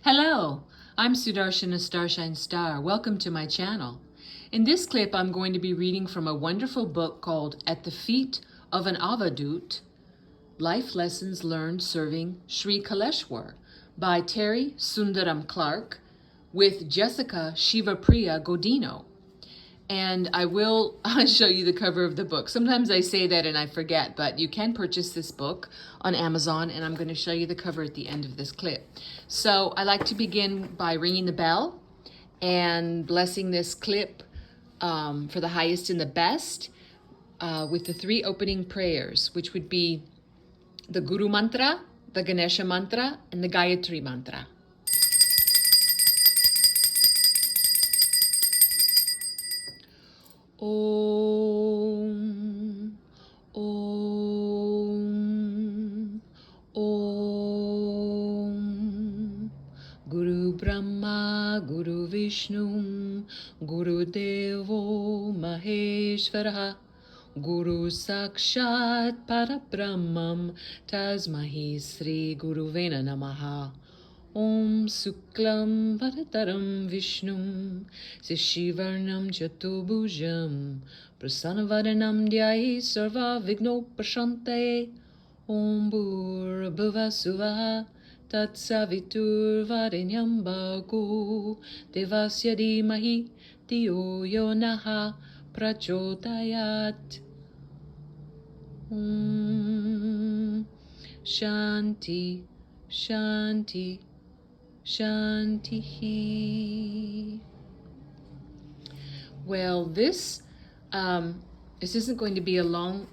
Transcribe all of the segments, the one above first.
Hello, I'm Sudarshana Starshine Star. Welcome to my channel. In this clip, I'm going to be reading from a wonderful book called At the Feet of an Avadhut, Life Lessons Learned Serving Sri Kaleshwar by Terry Sundaram Clark with Jessica Sivapriya Godino. And I will show you the cover of the book. Sometimes I say that and I forget, but you can purchase this book on Amazon, and I'm going to show you the cover at the end of this clip. So I like to begin by ringing the bell and blessing this clip for the highest and the best with the three opening prayers, which would be the Guru Mantra, the Ganesha Mantra, and the Gayatri Mantra. Om, Om, Om. Guru Brahma, Guru Vishnu, Guru Devo Maheshwara, Guru Sakshat Parabrahmam, Tasmahi Sri Guru Vena Namaha. Om Suklam Varadaram Vishnum Sishivarnam Chatubhujam Prasanavaranam Dhyai Sarva Vigno Prashante. Om Bhurabhuva Suvah Tatsavitur Varenyam Bhargo Devasya Dhimahi Dhiyo Yo Naha Prachodayat. Om Shanti Shanti Shanti. Well, this isn't going to be a long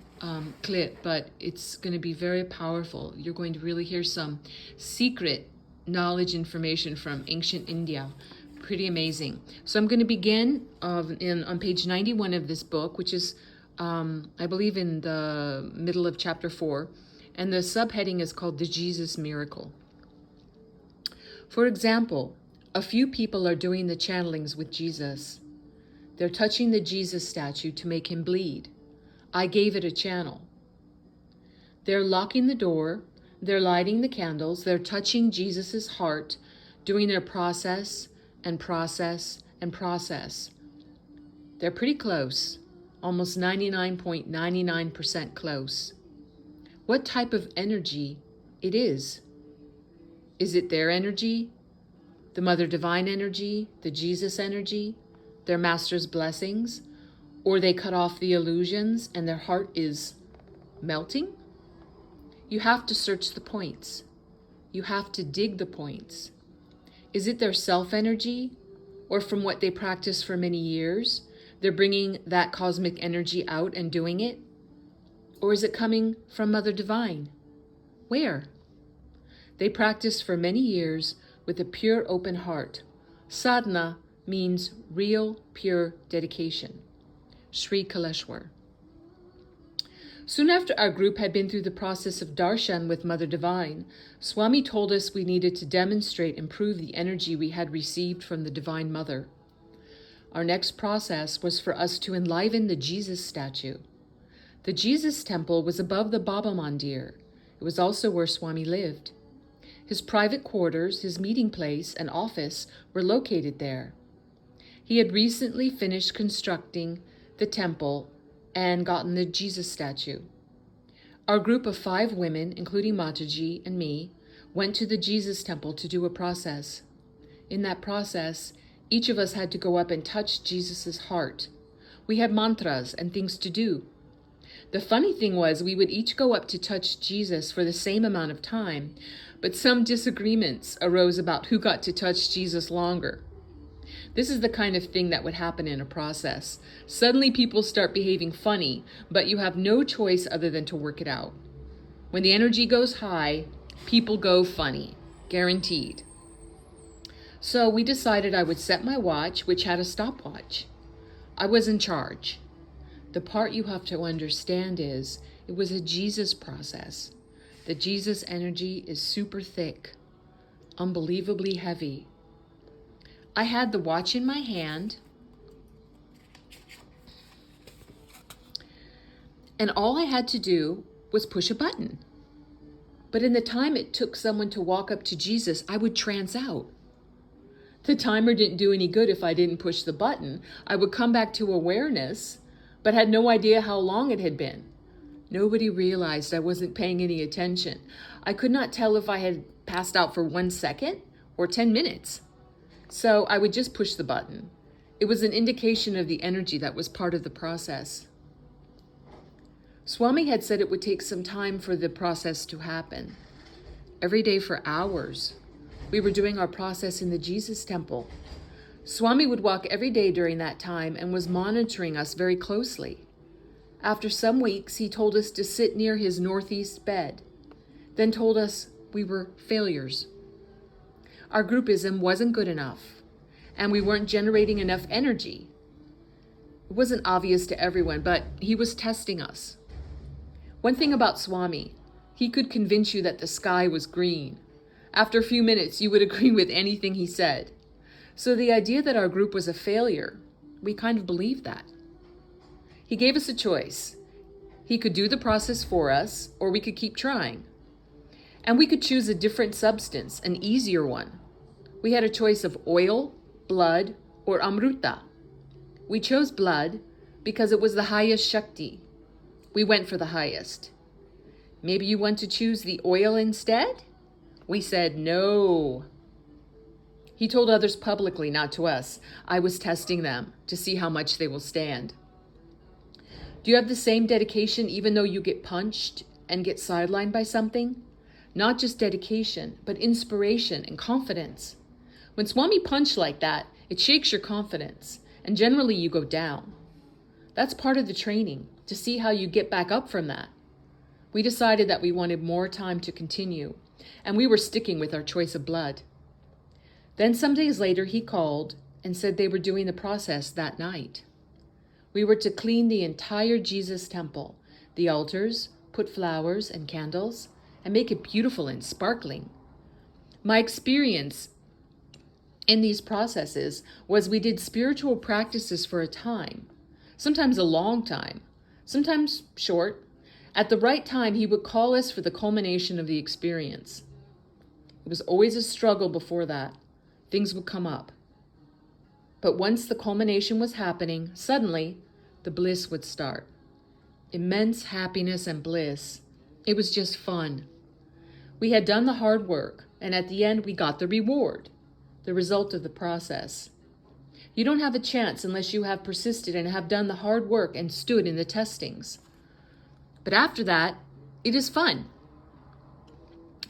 clip, but it's going to be very powerful. You're going to really hear some secret knowledge information from ancient India. Pretty amazing. So I'm going to begin on page 91 of this book, which is, I believe, in the middle of chapter 4. And the subheading is called The Jesus Miracle. For example, a few people are doing the channelings with Jesus. They're touching the Jesus statue to make him bleed. I gave it a channel. They're locking the door. They're lighting the candles. They're touching Jesus's heart, doing their process and process and process. They're pretty close, almost 99.99% close. What type of energy it is? Is it their energy, the Mother Divine energy, the Jesus energy, their Master's blessings, or they cut off the illusions and their heart is melting? You have to search the points. You have to dig the points. Is it their self-energy, or from what they practice for many years, they're bringing that cosmic energy out and doing it? Or is it coming from Mother Divine? Where? They practiced for many years with a pure open heart. Sadhana means real, pure dedication. Sri Kaleshwar. Soon after our group had been through the process of darshan with Mother Divine, Swami told us we needed to demonstrate and prove the energy we had received from the Divine Mother. Our next process was for us to enliven the Jesus statue. The Jesus temple was above the Baba Mandir. It was also where Swami lived. His private quarters, his meeting place, and office were located there. He had recently finished constructing the temple and gotten the Jesus statue. Our group of 5 women, including Mataji and me, went to the Jesus temple to do a process. In that process, each of us had to go up and touch Jesus's heart. We had mantras and things to do. The funny thing was we would each go up to touch Jesus for the same amount of time, but some disagreements arose about who got to touch Jesus longer. This is the kind of thing that would happen in a process. Suddenly people start behaving funny, but you have no choice other than to work it out. When the energy goes high, people go funny, guaranteed. So we decided I would set my watch, which had a stopwatch. I was in charge. The part you have to understand is it was a Jesus process. The Jesus energy is super thick, unbelievably heavy. I had the watch in my hand, and all I had to do was push a button. But in the time it took someone to walk up to Jesus, I would trance out. The timer didn't do any good if I didn't push the button. I would come back to awareness, but had no idea how long it had been. Nobody realized I wasn't paying any attention. I could not tell if I had passed out for 1 second or 10 minutes. So I would just push the button. It was an indication of the energy that was part of the process. Swami had said it would take some time for the process to happen. Every day for hours. We were doing our process in the Jesus temple. Swami would walk every day during that time and was monitoring us very closely. After some weeks, he told us to sit near his northeast bed, then told us we were failures. Our groupism wasn't good enough, and we weren't generating enough energy. It wasn't obvious to everyone, but he was testing us. One thing about Swami, he could convince you that the sky was green. After a few minutes, you would agree with anything he said. So the idea that our group was a failure, we kind of believed that. He gave us a choice. He could do the process for us, or we could keep trying. And we could choose a different substance, an easier one. We had a choice of oil, blood, or amruta. We chose blood because it was the highest Shakti. We went for the highest. Maybe you want to choose the oil instead? We said no. He told others publicly, not to us. I was testing them to see how much they will stand. Do you have the same dedication even though you get punched and get sidelined by something? Not just dedication, but inspiration and confidence. When Swami punched like that, it shakes your confidence, and generally you go down. That's part of the training, to see how you get back up from that. We decided that we wanted more time to continue, and we were sticking with our choice of blood. Then some days later, he called and said they were doing the process that night. We were to clean the entire Jesus temple, the altars, put flowers and candles, and make it beautiful and sparkling. My experience in these processes was we did spiritual practices for a time, sometimes a long time, sometimes short. At the right time, he would call us for the culmination of the experience. It was always a struggle before that. Things would come up. But once the culmination was happening, suddenly the bliss would start. Immense happiness and bliss. It was just fun. We had done the hard work, and at the end we got the reward, the result of the process. You don't have a chance unless you have persisted and have done the hard work and stood in the testings. But after that, it is fun.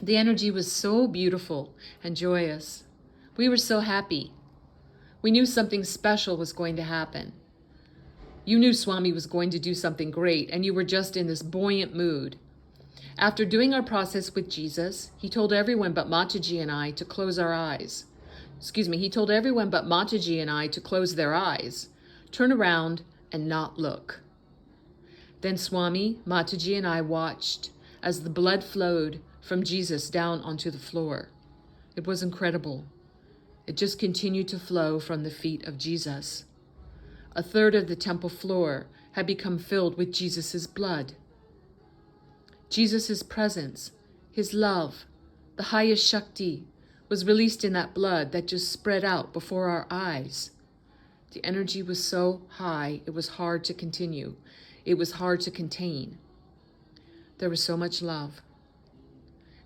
The energy was so beautiful and joyous. We were so happy. We knew something special was going to happen. You knew Swami was going to do something great, and you were just in this buoyant mood. After doing our process with Jesus, he told everyone but Mataji and I to close our eyes. He told everyone but Mataji and I to close their eyes, turn around, and not look. Then Swami, Mataji, and I watched as the blood flowed from Jesus down onto the floor. It was incredible. It just continued to flow from the feet of Jesus. A third of the temple floor had become filled with Jesus' blood. Jesus' presence, his love, the highest Shakti, was released in that blood that just spread out before our eyes. The energy was so high, it was hard to continue. It was hard to contain. There was so much love.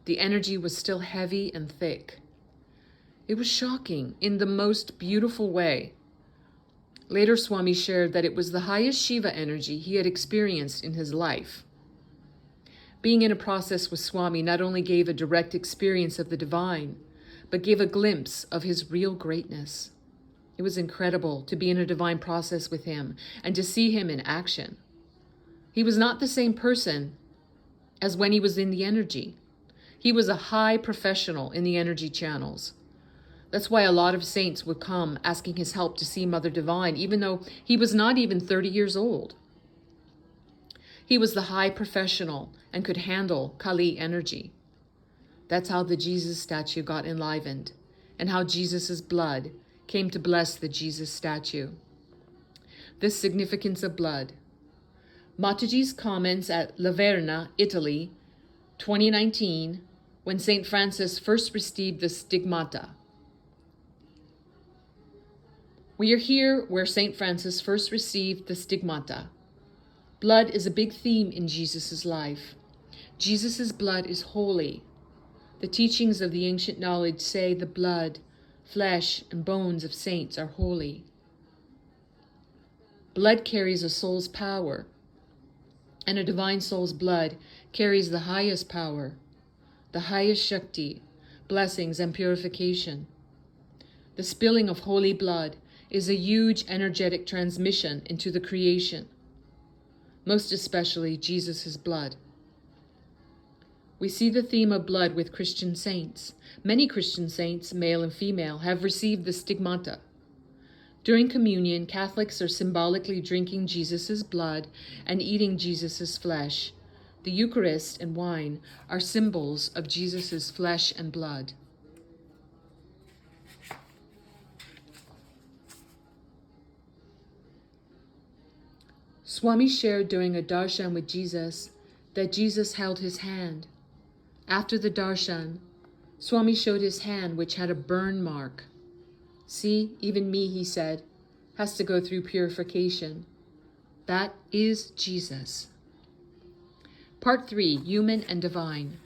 The energy was still heavy and thick. It was shocking in the most beautiful way. Later, Swami shared that it was the highest Shiva energy he had experienced in his life. Being in a process with Swami not only gave a direct experience of the divine, but gave a glimpse of his real greatness. It was incredible to be in a divine process with him and to see him in action. He was not the same person as when he was in the energy. He was a high professional in the energy channels. That's why a lot of saints would come asking his help to see Mother Divine, even though he was not even 30 years old. He was the high professional and could handle Kali energy. That's how the Jesus statue got enlivened, and how Jesus' blood came to bless the Jesus statue. This significance of blood. Mataji's comments at Laverna, Italy, 2019, when St. Francis first received the stigmata. We are here where St. Francis first received the stigmata. Blood is a big theme in Jesus' life. Jesus' blood is holy. The teachings of the ancient knowledge say the blood, flesh, and bones of saints are holy. Blood carries a soul's power, and a divine soul's blood carries the highest power, the highest Shakti, blessings, and purification. The spilling of holy blood is a huge energetic transmission into the creation, most especially Jesus' blood. We see the theme of blood with Christian saints. Many Christian saints, male and female, have received the stigmata. During communion, Catholics are symbolically drinking Jesus' blood and eating Jesus' flesh. The Eucharist and wine are symbols of Jesus' flesh and blood. Swami shared during a darshan with Jesus that Jesus held his hand. After the darshan, Swami showed his hand, which had a burn mark. See, even me, he said, has to go through purification. That is Jesus. Part 3, Human and Divine.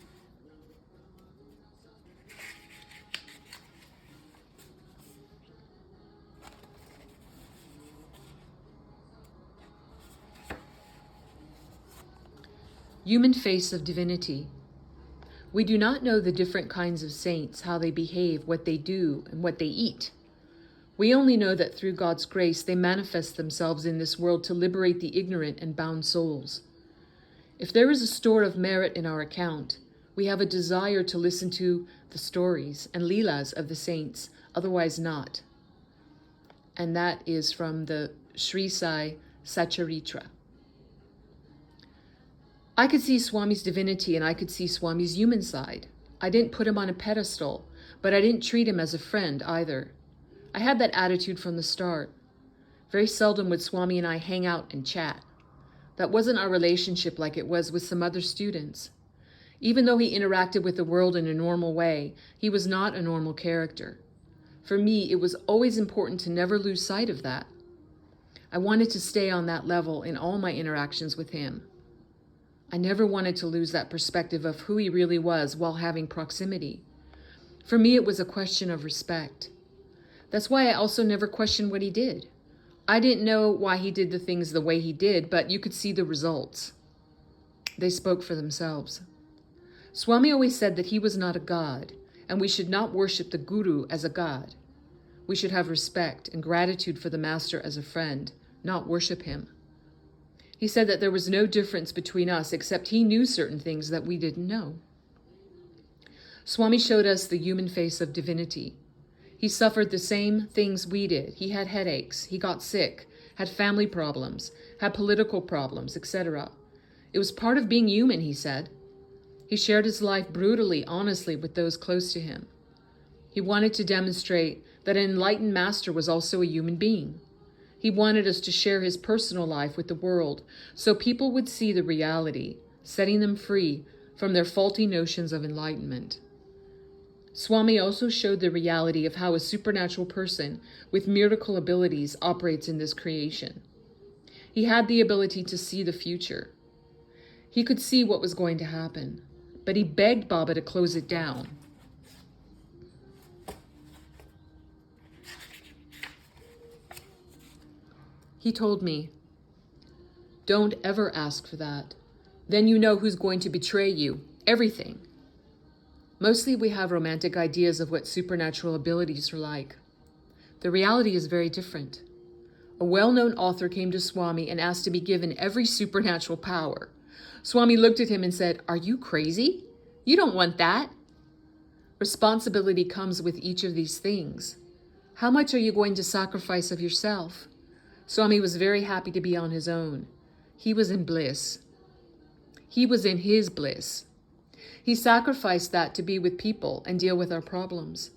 Human face of divinity. We do not know the different kinds of saints, how they behave, what they do, and what they eat. We only know that through God's grace they manifest themselves in this world to liberate the ignorant and bound souls. If there is a store of merit in our account, we have a desire to listen to the stories and leelas of the saints, otherwise not. And that is from the Sri Sai Satcharitra. I could see Swami's divinity and I could see Swami's human side. I didn't put him on a pedestal, but I didn't treat him as a friend either. I had that attitude from the start. Very seldom would Swami and I hang out and chat. That wasn't our relationship like it was with some other students. Even though he interacted with the world in a normal way, he was not a normal character. For me, it was always important to never lose sight of that. I wanted to stay on that level in all my interactions with him. I never wanted to lose that perspective of who he really was while having proximity. For me, it was a question of respect. That's why I also never questioned what he did. I didn't know why he did the things the way he did, but you could see the results. They spoke for themselves. Swami always said that he was not a god, and we should not worship the guru as a god. We should have respect and gratitude for the master as a friend, not worship him. He said that there was no difference between us except he knew certain things that we didn't know. Swami showed us the human face of divinity. He suffered the same things we did. He had headaches, he got sick, had family problems, had political problems, etc. It was part of being human, he said. He shared his life brutally, honestly with those close to him. He wanted to demonstrate that an enlightened master was also a human being. He wanted us to share his personal life with the world so people would see the reality, setting them free from their faulty notions of enlightenment. Swami also showed the reality of how a supernatural person with miracle abilities operates in this creation. He had the ability to see the future. He could see what was going to happen, but he begged Baba to close it down. He told me, "Don't ever ask for that. Then you know who's going to betray you. Everything." Mostly we have romantic ideas of what supernatural abilities are like. The reality is very different. A well-known author came to Swami and asked to be given every supernatural power. Swami looked at him and said, "Are you crazy? You don't want that." Responsibility comes with each of these things. How much are you going to sacrifice of yourself? Swami was very happy to be on his own. He was in bliss. He was in his bliss. He sacrificed that to be with people and deal with our problems.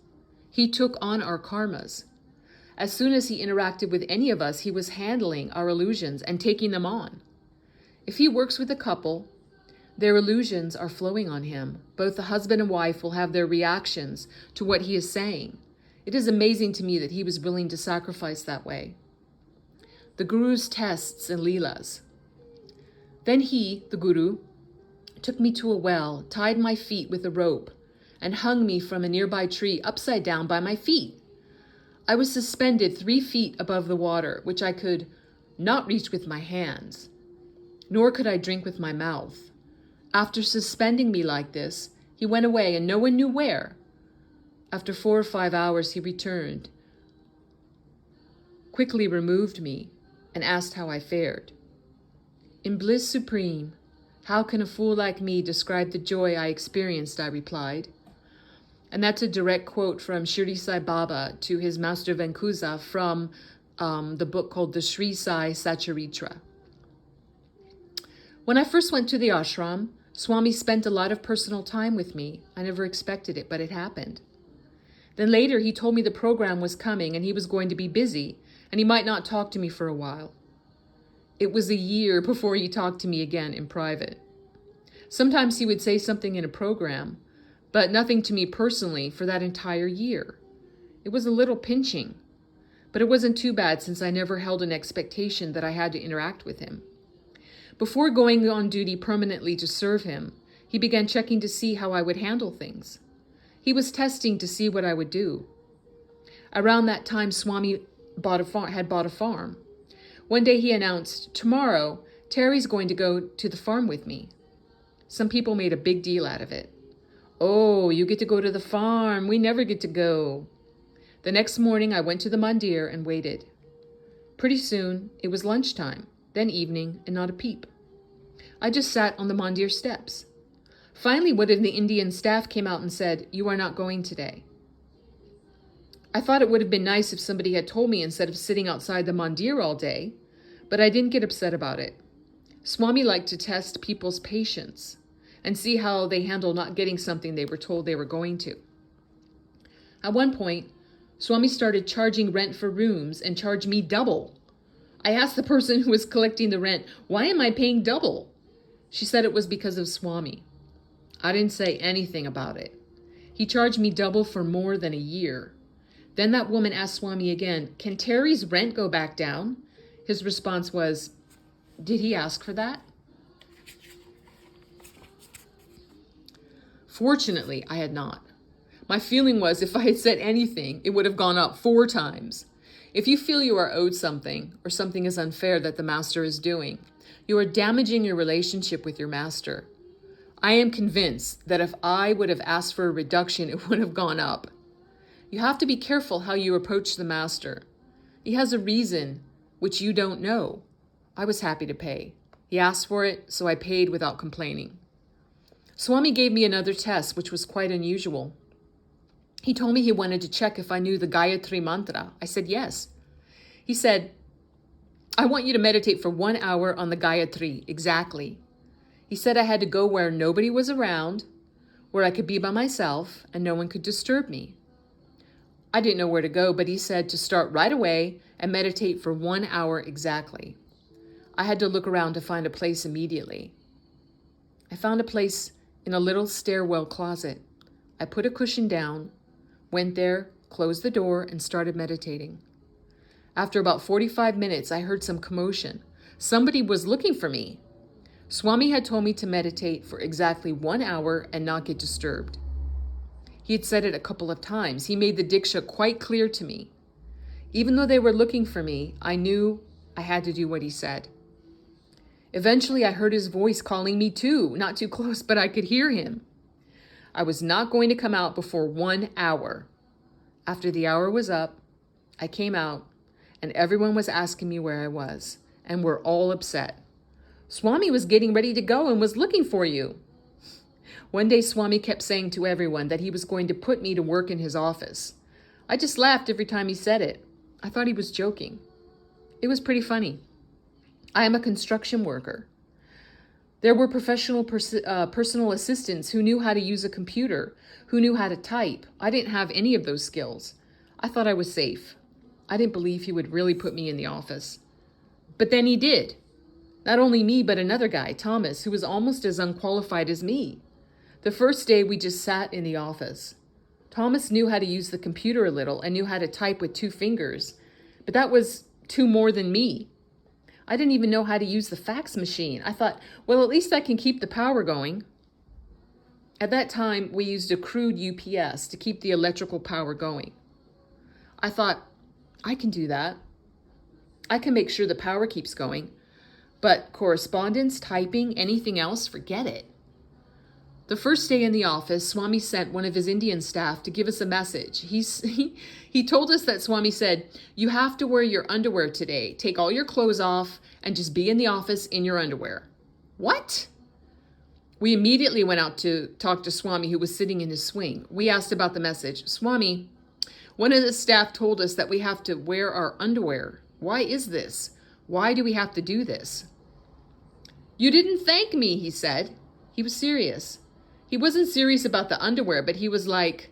He took on our karmas. As soon as he interacted with any of us, he was handling our illusions and taking them on. If he works with a couple, their illusions are flowing on him. Both the husband and wife will have their reactions to what he is saying. It is amazing to me that he was willing to sacrifice that way. The Guru's tests and leelas. Then he, the Guru, took me to a well, tied my feet with a rope, and hung me from a nearby tree upside down by my feet. I was suspended 3 feet above the water, which I could not reach with my hands, nor could I drink with my mouth. After suspending me like this, he went away and no one knew where. After 4 or 5 hours, he returned, quickly removed me, and asked how I fared. In bliss supreme, how can a fool like me describe the joy I experienced, I replied. And that's a direct quote from Shirdi Sai Baba to his master Venkusa from the book called the Sri Sai Satcharitra. When I first went to the ashram, Swami spent a lot of personal time with me. I never expected it, but it happened. Then later he told me the program was coming and he was going to be busy and he might not talk to me for a while. It was a year before he talked to me again in private. Sometimes he would say something in a program, but nothing to me personally for that entire year. It was a little pinching, but it wasn't too bad since I never held an expectation that I had to interact with him. Before going on duty permanently to serve him, he began checking to see how I would handle things. He was testing to see what I would do. Around that time, Swami had bought a farm. One day he announced, "Tomorrow, Terry's going to go to the farm with me." Some people made a big deal out of it. "Oh, you get to go to the farm. We never get to go." The next morning, I went to the mandir and waited. Pretty soon, it was lunchtime, then evening, and not a peep. I just sat on the mandir steps. Finally, one of the Indian staff came out and said, "You are not going today." I thought it would have been nice if somebody had told me instead of sitting outside the mandir all day, but I didn't get upset about it. Swami liked to test people's patience and see how they handle not getting something they were told they were going to. At one point, Swami started charging rent for rooms and charged me double. I asked the person who was collecting the rent, "Why am I paying double?" She said it was because of Swami. I didn't say anything about it. He charged me double for more than a year. Then that woman asked Swami again, "Can Terry's rent go back down?" His response was, "Did he ask for that?" Fortunately, I had not. My feeling was if I had said anything, it would have gone up 4 times. If you feel you are owed something or something is unfair that the master is doing, you are damaging your relationship with your master. I am convinced that if I would have asked for a reduction, it would have gone up. You have to be careful how you approach the master. He has a reason which you don't know. I was happy to pay. He asked for it, so I paid without complaining. Swami gave me another test, which was quite unusual. He told me he wanted to check if I knew the Gayatri mantra. I said yes. He said, "I want you to meditate for 1 hour on the Gayatri, exactly." He said I had to go where nobody was around, where I could be by myself and no one could disturb me. I didn't know where to go, but he said to start right away and meditate for 1 hour exactly. I had to look around to find a place immediately. I found a place in a little stairwell closet. I put a cushion down, went there, closed the door, and started meditating. After about 45 minutes, I heard some commotion. Somebody was looking for me. Swami had told me to meditate for exactly 1 hour and not get disturbed. He had said it a couple of times. He made the Diksha quite clear to me. Even though they were looking for me, I knew I had to do what he said. Eventually, I heard his voice calling me too, not too close, but I could hear him. I was not going to come out before 1 hour. After the hour was up, I came out, and everyone was asking me where I was, and were all upset. "Swami was getting ready to go and was looking for you." One day, Swami kept saying to everyone that he was going to put me to work in his office. I just laughed every time he said it. I thought he was joking. It was pretty funny. I am a construction worker. There were professional personal assistants who knew how to use a computer, who knew how to type. I didn't have any of those skills. I thought I was safe. I didn't believe he would really put me in the office. But then he did. Not only me, but another guy, Thomas, who was almost as unqualified as me. The first day we just sat in the office. Thomas knew how to use the computer a little and knew how to type with 2 fingers, but that was 2 more than me. I didn't even know how to use the fax machine. I thought, well, at least I can keep the power going. At that time, we used a crude UPS to keep the electrical power going. I thought, I can do that. I can make sure the power keeps going. But correspondence, typing, anything else, forget it. The first day in the office, Swami sent one of his Indian staff to give us a message. He told us that Swami said, you have to wear your underwear today. Take all your clothes off and just be in the office in your underwear. What? We immediately went out to talk to Swami, who was sitting in his swing. We asked about the message. Swami, one of the staff told us that we have to wear our underwear. Why is this? Why do we have to do this? You didn't thank me, he said. He was serious. He wasn't serious about the underwear, but he was like,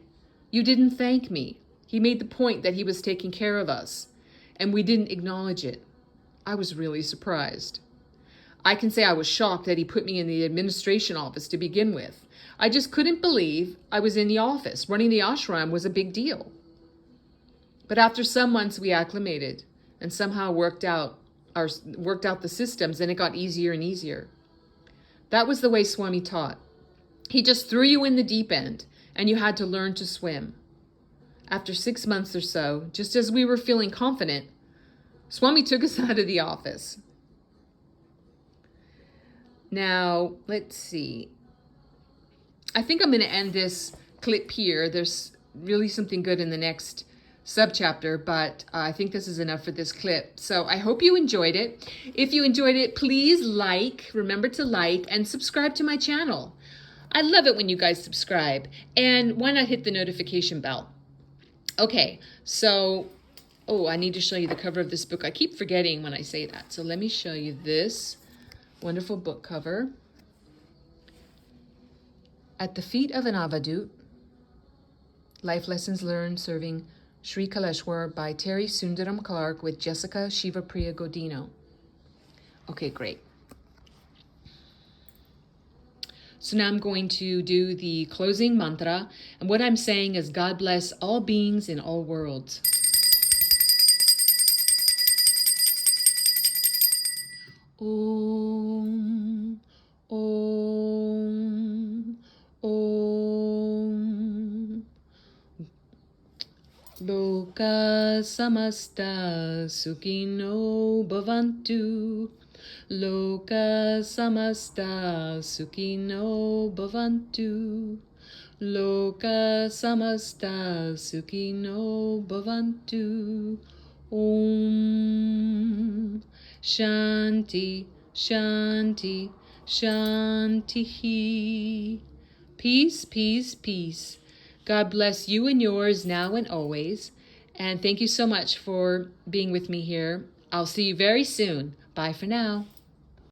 you didn't thank me. He made the point that he was taking care of us, and we didn't acknowledge it. I was really surprised. I can say I was shocked that he put me in the administration office to begin with. I just couldn't believe I was in the office. Running the ashram was a big deal. But after some months, we acclimated and somehow worked out the systems, and it got easier and easier. That was the way Swami taught. He just threw you in the deep end, and you had to learn to swim. After 6 months or so, just as we were feeling confident, Swami took us out of the office. Now, let's see. I think I'm going to end this clip here. There's really something good in the next subchapter, but I think this is enough for this clip. So I hope you enjoyed it. If you enjoyed it, please remember to like and subscribe to my channel. I love it when you guys subscribe, and why not hit the notification bell? Okay, so, I need to show you the cover of this book. I keep forgetting when I say that. So let me show you this wonderful book cover. At the Feet of an Avadhut, Life Lessons Learned Serving Sri Kaleshwar by Terry Sundaram Clark with Jessica Sivapriya Godino. Okay, great. So now I'm going to do the closing mantra, and what I'm saying is God bless all beings in all worlds. Om, Om, Om. Loka samasta sukhino bhavantu. Loka samasta sukhino bhavantu. Loka samasta sukhino bhavantu. Om Shanti, Shanti, Shanti. Peace, peace, peace. God bless you and yours now and always. And thank you so much for being with me here. I'll see you very soon. Bye for now.